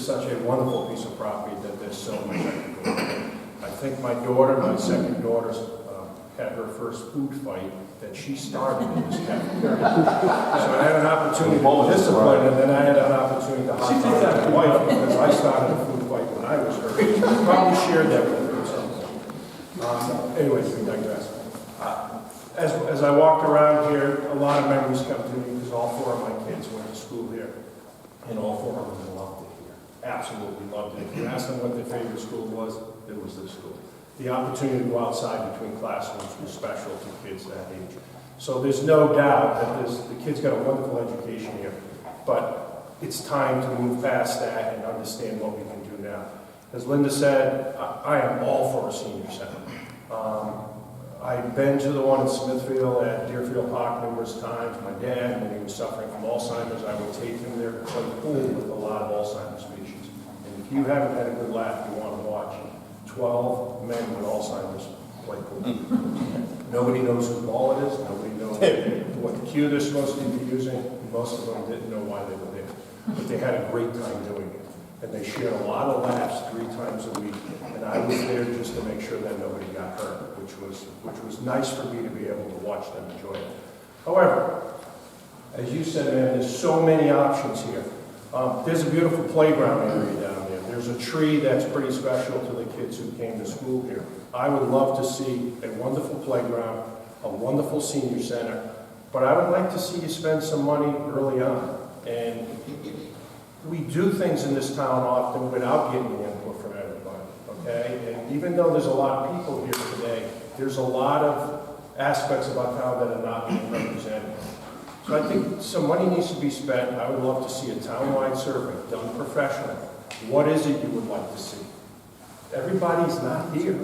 is such a wonderful piece of property that there's so much I can do. I think my daughter, my second daughter, had her first food fight that she started in this cafeteria. So I had an opportunity to discipline, and then I had an opportunity to hot dog my wife because I started a food fight when I was her age. Probably shared that with her at some point. Anyways, we digress. As I walked around here, a lot of memories come to me because all four of my kids went to school here, and all four of them loved it here. Absolutely loved it. If you asked them what their favorite school was, it was this school. The opportunity to go outside between classrooms was special to kids that age. So there's no doubt that the kids got a wonderful education here, but it's time to move past that and understand what we can do now. As Linda said, I am all for a senior center. I've been to the one in Smithfield at Deerfield Park numerous times. My dad, when he was suffering from Alzheimer's, I would take him there to play pool with a lot of Alzheimer's patients. And if you haven't had a good laugh, you want to watch 12 men with Alzheimer's play pool. Nobody knows whose ball it is. Nobody knows what cue they're supposed to be using. Most of them didn't know why they were there. But they had a great time doing it. And they shared a lot of laughs 3 times a week. And I was there just to make sure that nobody got hurt, which was nice for me to be able to watch them enjoy it. However, as you said, man, there's so many options here. There's a beautiful playground area down there. There's a tree that's pretty special to the kids who came to school here. I would love to see a wonderful playground, a wonderful senior center, but I would like to see you spend some money early on. And we do things in this town often without getting input from everybody, okay? And even though there's a lot of people here today, there's a lot of aspects of our town that are not being represented. So I think some money needs to be spent. I would love to see a town-wide survey done professionally. What is it you would like to see? Everybody's not here.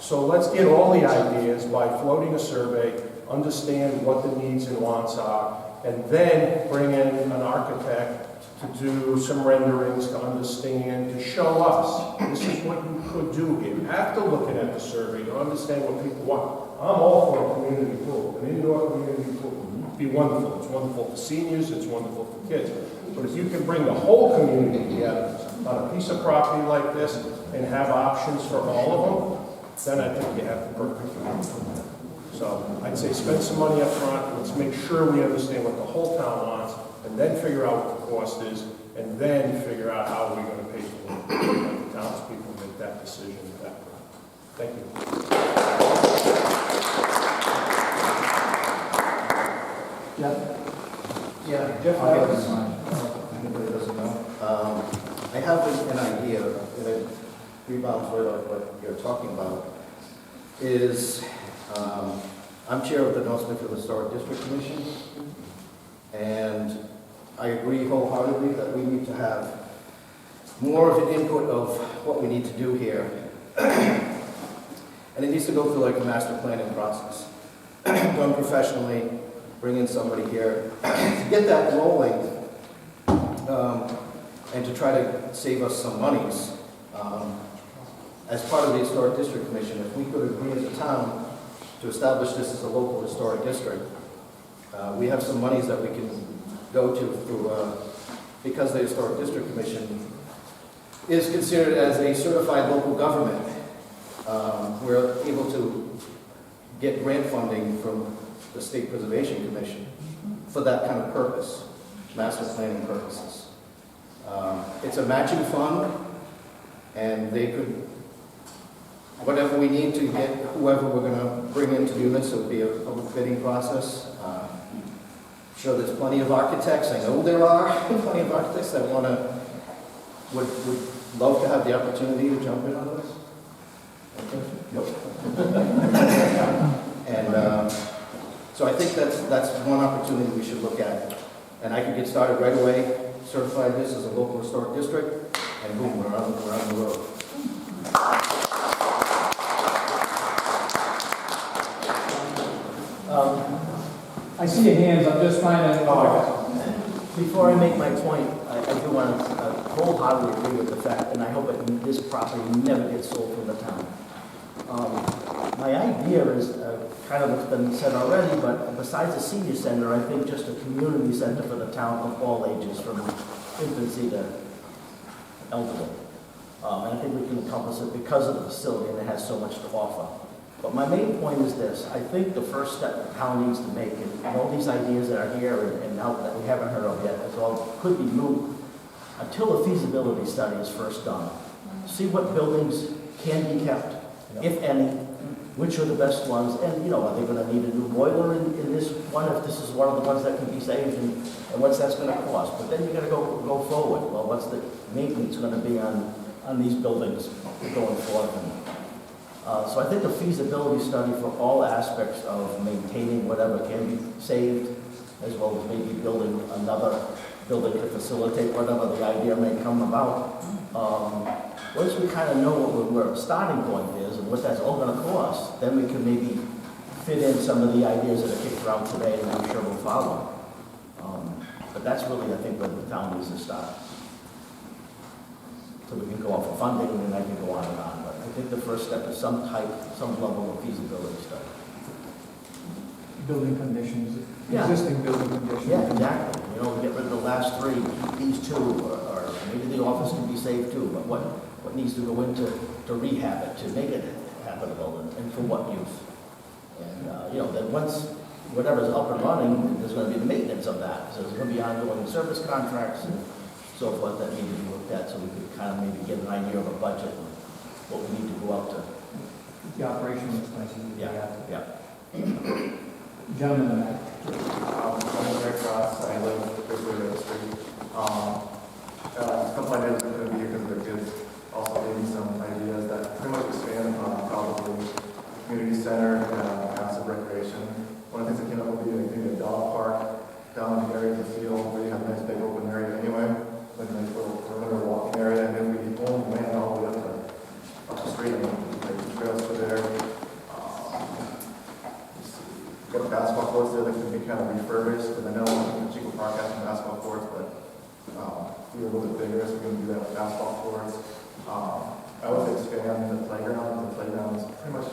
So let's get all the ideas by floating a survey, understand what the needs and wants are, and then bring in an architect to do some renderings, to understand, to show us this is what you could do here. After looking at the survey, to understand what people want. I'm all for a community pool, an indoor community pool. It'd be wonderful. It's wonderful for seniors, it's wonderful for kids. But if you can bring the whole community together on a piece of property like this and have options for all of them, then I think you have the perfect community. So I'd say spend some money up front. Let's make sure we understand what the whole town wants, and then figure out what the cost is, and then figure out how we're going to pay for it. Let the townspeople make that decision at that point. Thank you. Jeff? Yeah, Jeff, anybody doesn't know. I have an idea, and it rebounds right off what you're talking about, is I'm chair of the North Smithfield Historic District Commission, and I agree wholeheartedly that we need to have more of an input of what we need to do here. And it needs to go through like a master planning process, done professionally, bring in somebody here to get that rolling, and to try to save us some monies. As part of the Historic District Commission, if we could agree as a town to establish this as a local historic district, we have some monies that we can go to through, because the Historic District Commission is considered as a certified local government. We're able to get grant funding from the State Preservation Commission for that kind of purpose, master planning purposes. It's a matching fund, and they could, whatever we need to get whoever we're going to bring in to do this, it would be a public bidding process. I'm sure there's plenty of architects, I know there are plenty of architects that would love to have the opportunity to jump in on this. Okay. Nope. And so I think that's one opportunity we should look at. And I could get started right away, certify this as a local historic district, and boom, we're on the road. I see your hands, I'm just trying to... Before I make my point, I do want to wholeheartedly agree with the fact, and I hope that this property never gets sold from the town. My idea is kind of what's been said already, but besides a senior center, I think just a community center for the town of all ages, from infancy to elderly. And I think we can encompass it because of the facility and it has so much to offer. But my main point is this: I think the first step the town needs to make, and all these ideas that are here and now that we haven't heard of yet, is all could be moved until a feasibility study is first done. See what buildings can be kept, if any, which are the best ones, and, you know, are they gonna need a new boiler in this one, if this is one of the ones that can be saved, and what's that's gonna cost? But then you gotta go forward. Well, what's the maintenance gonna be on these buildings going forward? So I think a feasibility study for all aspects of maintaining whatever can be saved, as well as maybe building another building to facilitate whatever the idea may come about. Once we kind of know what our starting point is and what that's all going to cost, then we can maybe fit in some of the ideas that are kicked around today, and I'm sure we'll follow. But that's really, I think, where the town needs to start. So we can go out for funding, and I can go on and on. But I think the first step is some level of feasibility study. Building conditions, Yeah. existing building conditions. Yeah, exactly. You know, get rid of the last three, these two, or maybe the office can be saved too, but what needs to go into to rehab it, to make it habitable, and for what use? And, you know, then once whatever's up and running, there's going to be the maintenance of that. So there's going to be ongoing service contracts and so forth that need to be looked at, so we could kind of maybe get an idea of a budget and what we need to go out to. The operational expenses. Yeah. Gentlemen, in the back. I'm Greg Cross, I live at River Street. A couple ideas are going to be here because they're good. Also gave me some ideas that pretty much expand upon probably community center and passive recreation. One of the things that came up would be maybe a dog park down in the area of the field where you have a nice big open area anyway, with a nice little perimeter walking area, and then we own land all the way up the street, and like trails to there. Got basketball courts there that can be kind of refurbished, because I know Chico Park has some basketball courts, but we were a little bit bigger, so we're going to do that with basketball courts. I would expand the playground. The playground is pretty much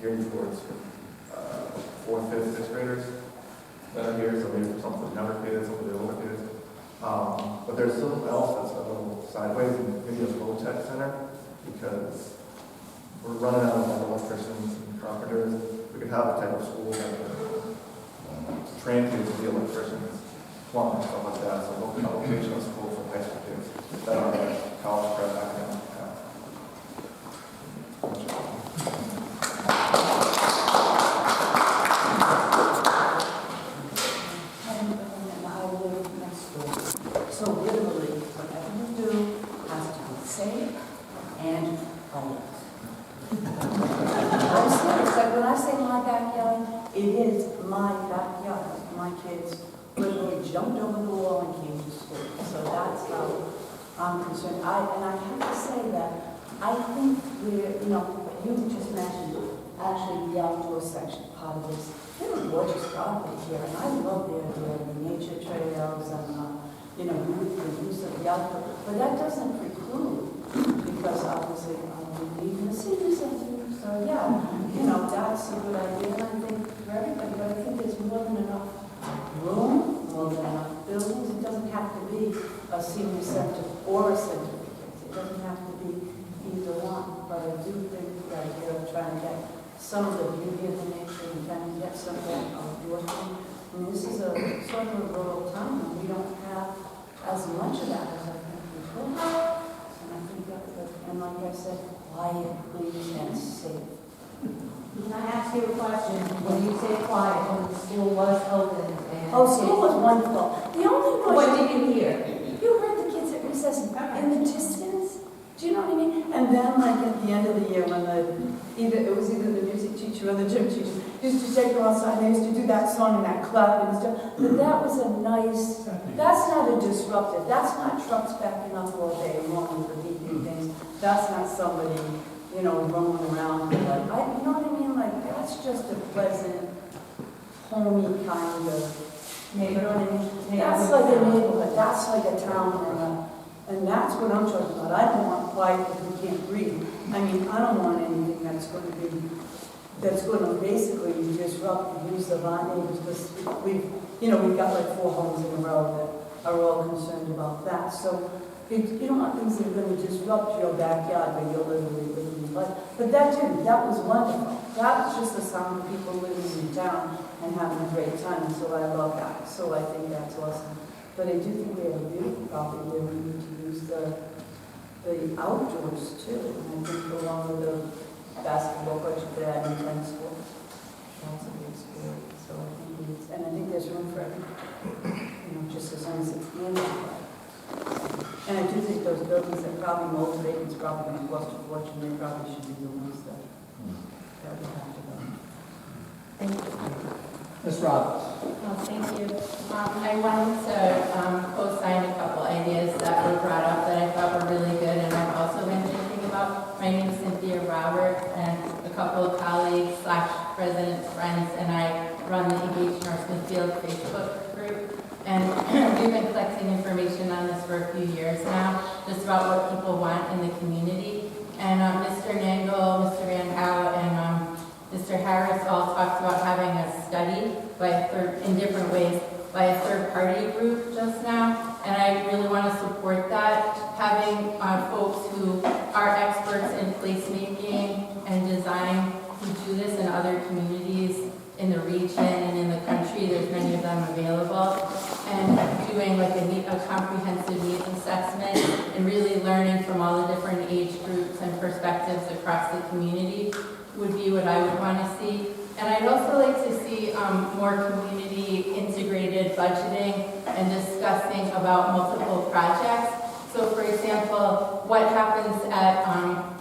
geared towards 4th, 5th, 6th graders that are here, so maybe some for the younger kids, some for the older kids. But there's something else that's a little sideways, and maybe a low tech center, because we're running out of electricians and carpenters. We could have a type of school that train kids to be electricians, plumbing, stuff like that. So we'll have a vocational school for high school kids that are college prep academic path. And I live next door. So literally, whatever you do has to be safe and quiet. I'm serious, like when I say my backyard, it is my backyard. My kids literally jumped over the wall and came to school. So that's how I'm concerned. And I have to say that I think we're, you know, you just mentioned actually the outdoor section part of this. They're a gorgeous property here, and I love the nature trails and, you know, the use of the outdoor. But that doesn't preclude, because obviously we live in the senior center. So yeah, you know, that's a good idea, and I think for everybody, but I think there's more than enough room, more than enough buildings. It doesn't have to be a senior center or a center for kids. It doesn't have to be either one, but I do think the idea of trying to get some of the beauty of the nature and trying to get some of that outdoor thing. I mean, this is a sort of a rural town, and we don't have as much of that as I think we could. And I think that, and like I said, quiet, please, and safe. Can I ask you a question? When you say quiet, when the school was open and... Oh, school was wonderful. The only noise... What did you hear? You heard the kids at recess in the distance. Do you know what I mean? And then, like, at the end of the year, when it was either the music teacher or the gym teacher used to take them outside, they used to do that song and that clap and stuff. But that was a nice... That's not a disruptive. That's not trucks backing up all day long with the beeping things. That's not somebody, you know, roaming around. Like, you know what I mean? Like, that's just a pleasant, homey kind of, you know what I mean? That's like a neighborhood. That's like a town, and that's what I'm talking about. I don't want quiet because we can't breathe. I mean, I don't want anything that's going to basically disrupt the use of our neighbors, because we've got like 4 homes in a row that are all concerned about that. So You don't want things that are going to disrupt your backyard where you're literally living your life. But that didn't, that was wonderful. That was just the sound of people living in town and having a great time, so I love that. So I think that's awesome. But I do think we have a beautiful property where we need to use the outdoors too. And I think along with the basketball court, you could add in tennis court. That's a big sport. So I think it's, and I think there's room for everything, just as long as it's handled. And I do think those buildings that probably most vacant, probably going to cost a fortune, they probably should be the ones that we have to go. Thank you. Ms. Roberts. Thank you. I wanted to co-sign a couple ideas that were brought up that I thought were really good, and I've also been thinking about. My name is Cynthia Roberts, and a couple of colleagues / presidents, friends, and I run the Engaged North Smithfield Facebook group. And we've been collecting information on this for a few years now, just about what people want in the community. And Mr. Nangle, Mr. Van Howe, and Mr. Harris all talked about having a study in different ways by a third-party group just now. And I really want to support that, having folks who are experts in placemaking and design who do this in other communities in the region and in the country. There's many of them available. And doing like a comprehensive needs assessment and really learning from all the different age groups and perspectives across the community would be what I would want to see. And I'd also like to see more community integrated budgeting and discussing about multiple projects. So for example, what happens at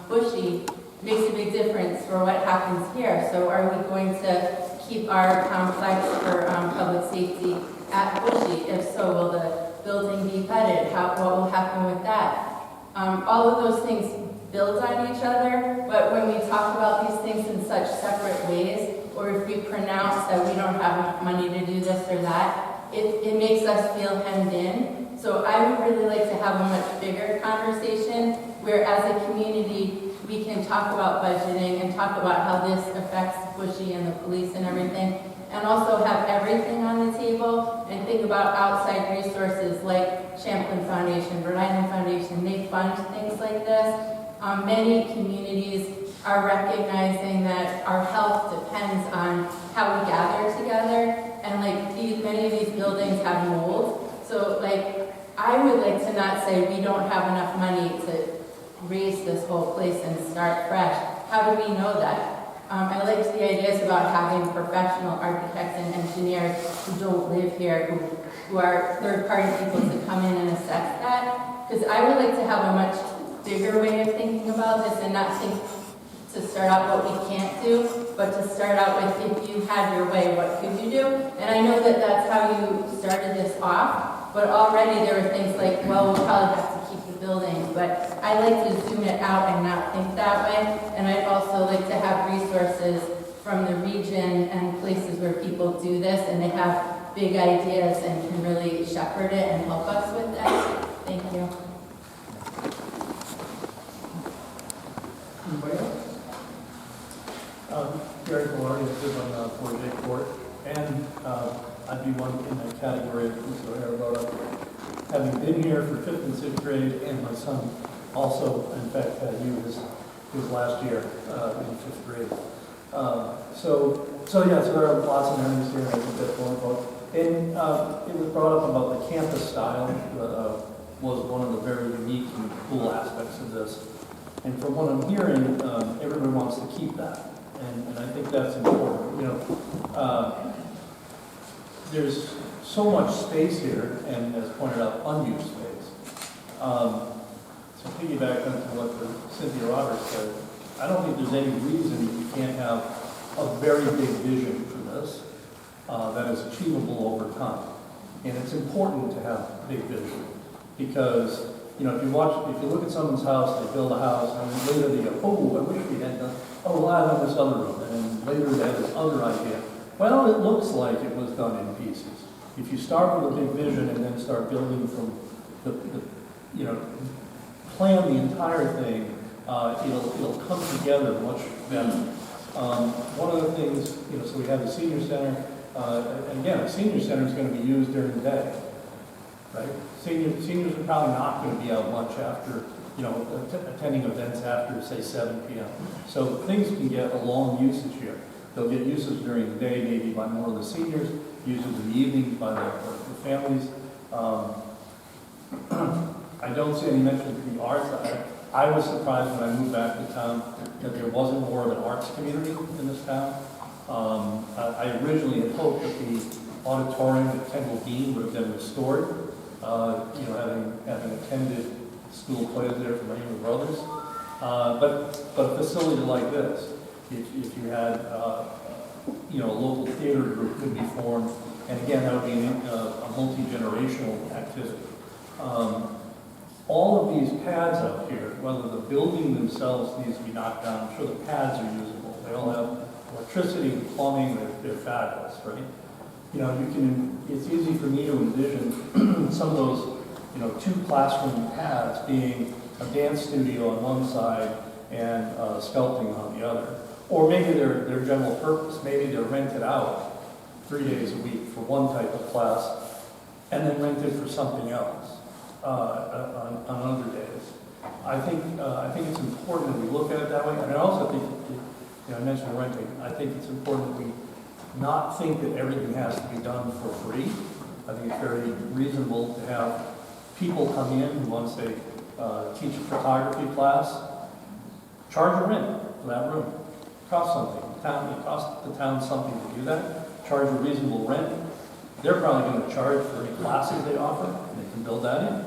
Bushy makes a big difference for what happens here. So are we going to keep our complex for public safety at Bushy? If so, will the building be vetted? What will happen with that? All of those things build on each other, but when we talk about these things in such separate ways, or if we pronounce that we don't have enough money to do this or that, it makes us feel hemmed in. So I would really like to have a much bigger conversation where as a community we can talk about budgeting and talk about how this affects Bushy and the police and everything, and also have everything on the table and think about outside resources like Champlain Foundation, Rhode Island Foundation. They fund things like this. Many communities are recognizing that our health depends on how we gather together, and many of these buildings have mold. So I would like to not say we don't have enough money to raise this whole place and start fresh. How do we know that? I liked the ideas about having professional architects and engineers who don't live here, who are third-party people to come in and assess that. Because I would like to have a much bigger way of thinking about this and not think to start out what we can't do, but to start out with, if you had your way, what could you do? And I know that that's how you started this off, but already there were things like, well, we'll probably have to keep the building, but I like to zoom it out and not think that way. And I'd also like to have resources from the region and places where people do this and they have big ideas and can really shepherd it and help us with that. Thank you. Anybody else? Gary Valari, I live on Fort Jake Court, and I'd be one in that category that Mr. O'Hara brought up. Having been here for 5th and 6th grade, and my son also, in fact, had his last year in 5th grade. So there are lots of memories here, and I think that's wonderful. And it was brought up about the campus style was one of the very unique and cool aspects of this. And from what I'm hearing, everyone wants to keep that. And I think that's important. There's so much space here, and as pointed out, unused space. So piggyback onto what Cynthia Roberts said, I don't think there's any reason you can't have a very big vision for this that is achievable over time. And it's important to have big vision because if you look at someone's house, they build a house, and then later they go, oh, I wish we had done, oh, well, I have this other room, and later they have this other idea. Well, it looks like it was done in pieces. If you start with a big vision and then start building from plan the entire thing, it'll come together much better. One of the things, so we have the senior center, and again, the senior center is going to be used during the day. right? Seniors are probably not going to be out much after, attending events after, say, 7 p.m. So things can get a long usage here. They'll get usage during the day, maybe by more of the seniors, usage in the evenings by the families. I don't see any mention of the arts. I was surprised when I moved back to town that there wasn't more of an arts community in this town. I originally had hoped that the auditorium at Kendall Bean would have been restored, having attended school plays there from my younger brothers. But a facility like this, if you had, a local theater group could be formed, and again, that would be a multi-generational activity. All of these pads out here, whether the building themselves needs to be knocked down, I'm sure the pads are usable. They all have electricity and plumbing, they're fabulous, right? It's easy for me to envision some of those, 2 classroom pads being a dance studio on one side and sculpting on the other. Or maybe they're general purpose. Maybe they're rented out 3 days a week for one type of class and then rented for something else on other days. I think it's important that we look at it that way. And I also think, I mentioned renting. I think it's important that we not think that everything has to be done for free. I think it's very reasonable to have people come in who want to, say, teach a photography class, charge a rent for that room. Cost something. It costs the town something to do that. Charge a reasonable rent. They're probably going to charge for any classes they offer, and they can build that in.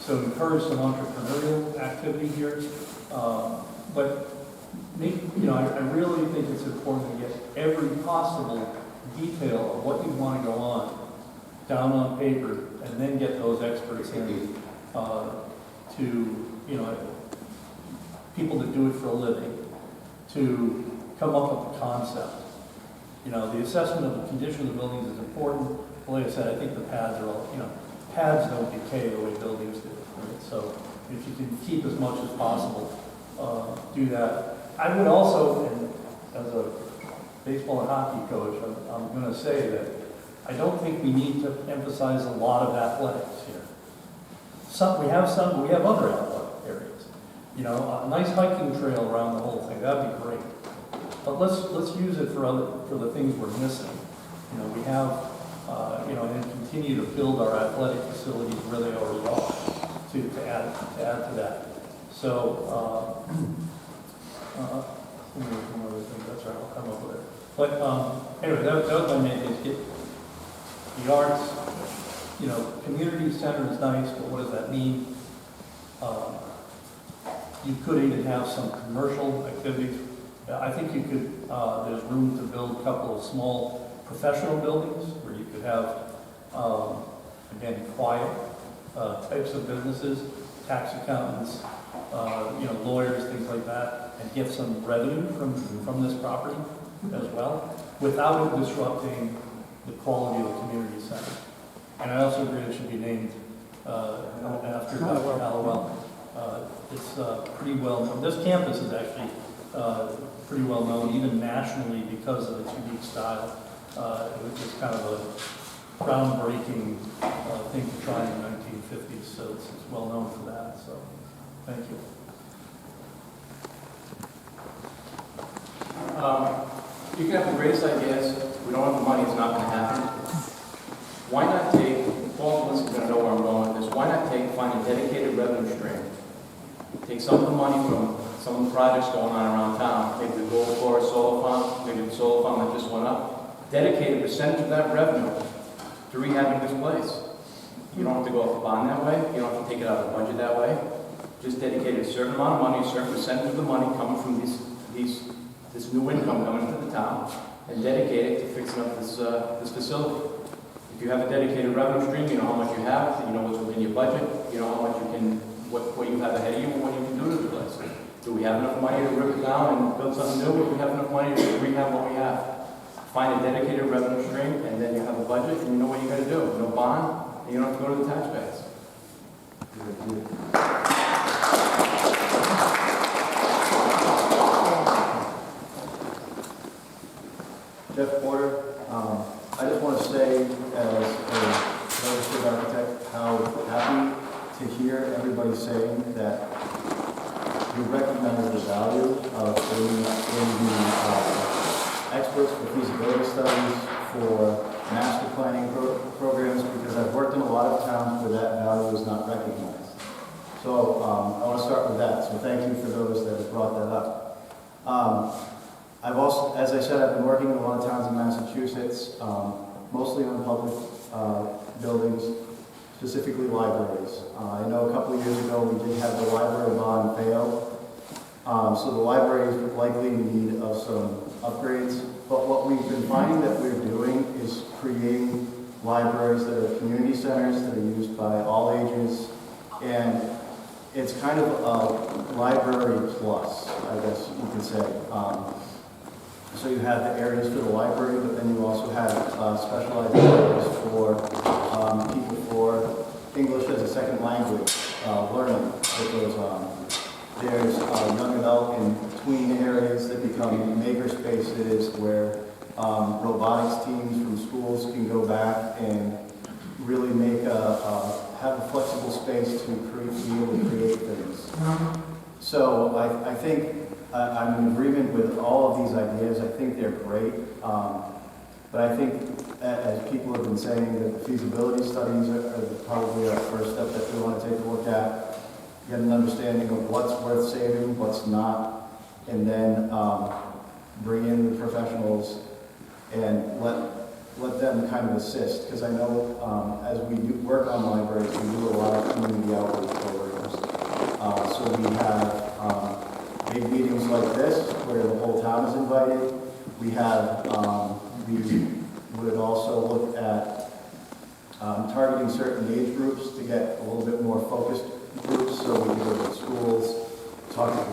So encourage some entrepreneurial activity here. But I really think it's important to get every possible detail of what you want to go on down on paper, and then get those experts in people that do it for a living, to come up with a concept. The assessment of the condition of the buildings is important. Like I said, I think the pads are all, pads don't decay the way buildings do. Right? So if you can keep as much as possible, do that. I would also, and as a baseball and hockey coach, I'm going to say that I don't think we need to emphasize a lot of athletics here. We have other athletic areas. A nice hiking trail around the whole thing, that'd be great. But let's use it for the things we're missing. We have, and continue to build our athletic facilities where they already are to add to that. So, one other thing, that's right, I'll come up with it. But anyway, that was my main thing. Get the arts, community center is nice, but what does that mean? You could even have some commercial activities. I think you could, there's room to build a couple of small professional buildings where you could have, again, quiet types of businesses, tax accountants, lawyers, things like that, and get some revenue from this property as well, without it disrupting the quality of the community center. And I also agree it should be named after Dr. Halliwell. It's pretty well known. This campus is actually pretty well known, even nationally, because of its unique style. It was just kind of a groundbreaking thing to try in the 1950s, so it's well known for that. So, thank you. You can have the greatest ideas. We don't have the money, it's not going to happen. Why not take, Paul Melissa's going to know where I'm going with this, why not find a dedicated revenue stream? Take some of the money from some of the projects going on around town, maybe the Gold Forest Solar Farm, maybe the solar farm that just went up, dedicate a percentage of that revenue to rehabbing this place. You don't have to go off the bond that way, you don't have to take it out of the budget that way. Just dedicate a certain amount of money, a certain percentage of the money coming from this new income coming into the town, and dedicate it to fixing up this facility. If you have a dedicated revenue stream, you know how much you have, you know what's within your budget, you know how much you can, what you have ahead of you, and what you can do to the place. Do we have enough money to rip it down and build something new, or do we have enough money to rehab what we have? Find a dedicated revenue stream, and then you have a budget, and you know what you got to do. No bond, and you don't have to go to the taxpayers. Jeff Porter, I just want to say, as a registered architect, how everybody saying that we recognize the value of bringing in the experts for feasibility studies, for master planning programs, because I've worked in a lot of towns where that value is not recognized. So I want to start with that. So thank you for those that have brought that up. I've also, as I said, I've been working in a lot of towns in Massachusetts, mostly on public buildings, specifically libraries. I know a couple of years ago we did have the library bond fail, so the library is likely in need of some upgrades. But what we've been finding that we're doing is creating libraries that are community centers that are used by all ages, and it's kind of a library plus, I guess you could say. So you have the areas for the library, but then you also have specialized areas for people for English as a second language learning that goes on. There's young adult and tween areas that become maker spaces where robotics teams from schools can go back and really make have a flexible space to be able to create things. So I think I'm in agreement with all of these ideas. I think they're great. But I think, as people have been saying, that the feasibility studies are probably our first step that we want to take a look at, get an understanding of what's worth saving, what's not, and then bring in the professionals and let them kind of assist. Because I know as we work on libraries, we do a lot of community outreach programs. So we have big meetings like this where the whole town is invited. We have, we would also look at targeting certain age groups to get a little bit more focused groups. So we go to schools, talk to the